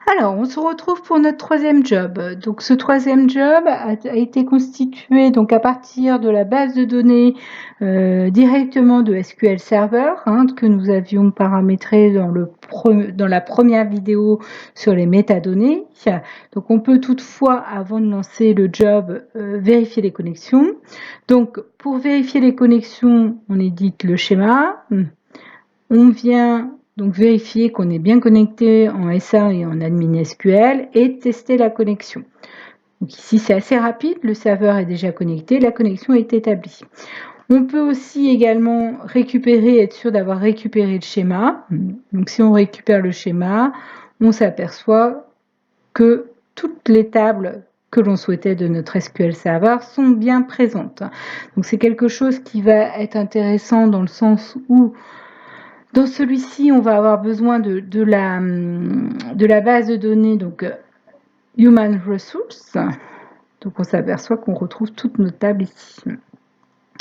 Alors, on se retrouve pour notre troisième job. Donc, ce troisième job a été constitué donc à partir de la base de données directement de SQL Server que nous avions paramétré dans la première vidéo sur les métadonnées. Donc, on peut toutefois, avant de lancer le job, vérifier les connexions. Donc, pour vérifier les connexions, on édite le schéma. On vient donc vérifier qu'on est bien connecté en SA et en admin SQL et tester la connexion. Donc ici, c'est assez rapide, le serveur est déjà connecté, la connexion est établie. On peut aussi également récupérer, être sûr d'avoir récupéré le schéma. Donc si on récupère le schéma, on s'aperçoit que toutes les tables que l'on souhaitait de notre SQL Server sont bien présentes. Donc c'est quelque chose qui va être intéressant dans le sens où dans celui-ci, on va avoir besoin de la base de données donc Human Resources. Donc on s'aperçoit qu'on retrouve toutes nos tables ici.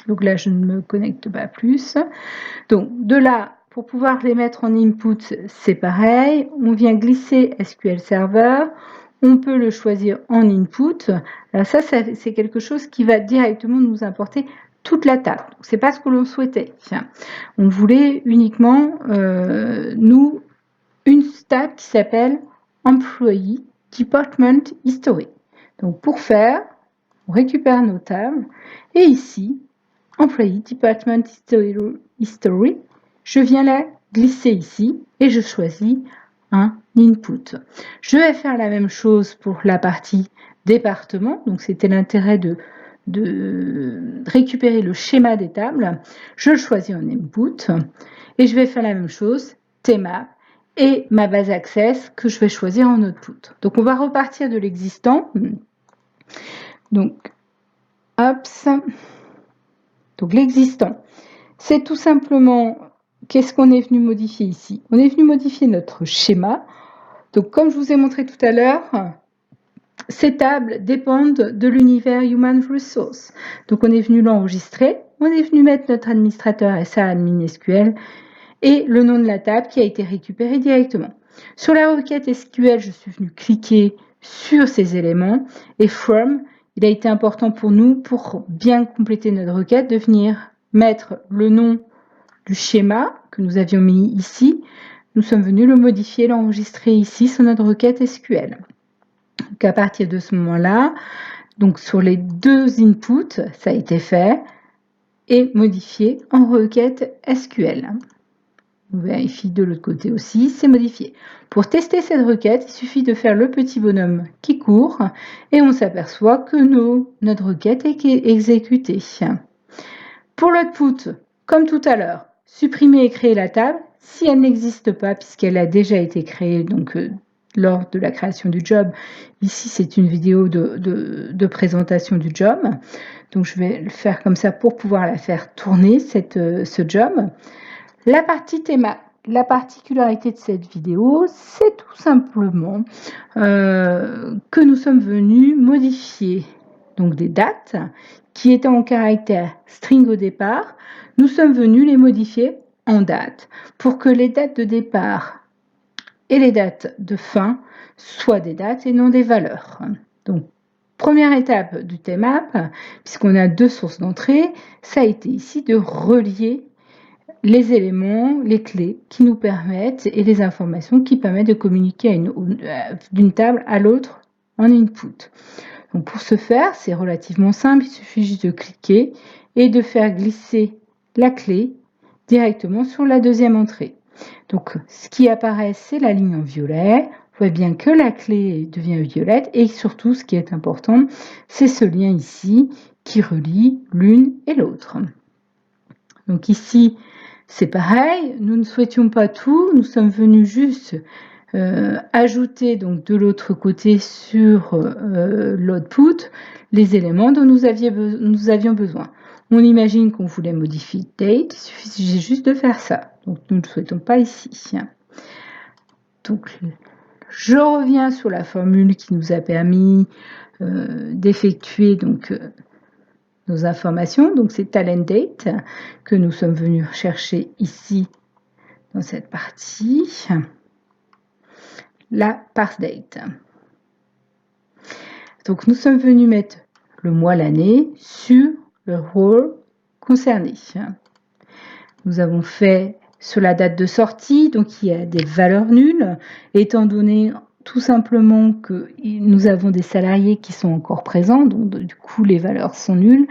Donc là, je ne me connecte pas plus. Donc de là, pour pouvoir les mettre en input, c'est pareil. On vient glisser SQL Server. On peut le choisir en input. Alors ça c'est quelque chose qui va directement nous importer toute la table. C'est pas ce que l'on souhaitait. On voulait uniquement, nous, une table qui s'appelle Employee Department History. Donc pour faire, on récupère nos tables et ici, Employee Department History, je viens la glisser ici et je choisis un input. Je vais faire la même chose pour la partie département. Donc c'était l'intérêt de récupérer le schéma des tables. Je le choisis en input et je vais faire la même chose, tmap, et ma base access que je vais choisir en output. Donc on va repartir de l'existant. Donc, hop, donc l'existant, c'est tout simplement qu'est-ce qu'on est venu modifier ici. On est venu modifier notre schéma. Donc comme je vous ai montré tout à l'heure, ces tables dépendent de l'univers Human Resource. Donc on est venu l'enregistrer, on est venu mettre notre administrateur SA admin SQL et le nom de la table qui a été récupéré directement. Sur la requête SQL, je suis venu cliquer sur ces éléments et from, il a été important pour nous, pour bien compléter notre requête, de venir mettre le nom du schéma que nous avions mis ici. Nous sommes venus le modifier, l'enregistrer ici sur notre requête SQL. Donc à partir de ce moment-là, donc sur les deux inputs, ça a été fait et modifié en requête SQL. On vérifie de l'autre côté aussi, c'est modifié. Pour tester cette requête, il suffit de faire le petit bonhomme qui court et on s'aperçoit que notre requête est exécutée. Pour l'output, comme tout à l'heure, supprimer et créer la table. Si elle n'existe pas, puisqu'elle a déjà été créée donc, lors de la création du job, ici c'est une vidéo de présentation du job. Donc je vais le faire comme ça pour pouvoir la faire tourner, ce job. La partie théma, la particularité de cette vidéo, c'est tout simplement que nous sommes venus modifier donc des dates qui étaient en caractère string au départ. Nous sommes venus les modifier en date pour que les dates de départ et les dates de fin soient des dates et non des valeurs. Donc, première étape du tmap, puisqu'on a deux sources d'entrée, ça a été ici de relier les éléments, les clés qui nous permettent et les informations qui permettent de communiquer d'une table à l'autre en input. Donc pour ce faire, c'est relativement simple, il suffit juste de cliquer et de faire glisser la clé directement sur la deuxième entrée. Donc ce qui apparaît, c'est la ligne en violet. On voit bien que la clé devient violette et surtout, ce qui est important, c'est ce lien ici qui relie l'une et l'autre. Donc ici, c'est pareil, nous ne souhaitions pas tout, nous sommes venus juste ajouter donc de l'autre côté sur l'output les éléments dont nous avions besoin. On imagine qu'on voulait modifier date, il suffisait juste de faire ça. Donc nous ne le souhaitons pas ici. Donc je reviens sur la formule qui nous a permis d'effectuer donc nos informations. Donc c'est talent date que nous sommes venus chercher ici dans cette partie. la parse date. Donc nous sommes venus mettre le mois, l'année sur le row concerné. Nous avons fait sur la date de sortie, donc il y a des valeurs nulles, étant donné tout simplement que nous avons des salariés qui sont encore présents, donc du coup les valeurs sont nulles.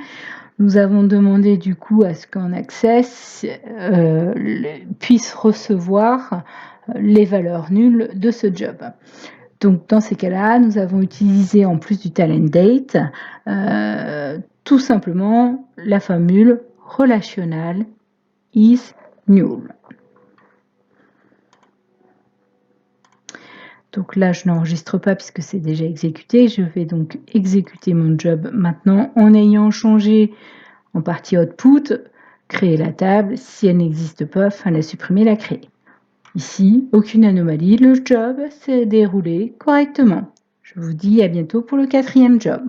Nous avons demandé du coup à ce qu'en Access puisse recevoir les valeurs nulles de ce job. Donc dans ces cas-là, nous avons utilisé en plus du talent date, tout simplement la formule relationnelle is null. Donc là, je n'enregistre pas puisque c'est déjà exécuté. Je vais donc exécuter mon job maintenant en ayant changé en partie output, créer la table. Si elle n'existe pas, enfin la supprimer, la créer. Ici, aucune anomalie, le job s'est déroulé correctement. Je vous dis à bientôt pour le 4e job.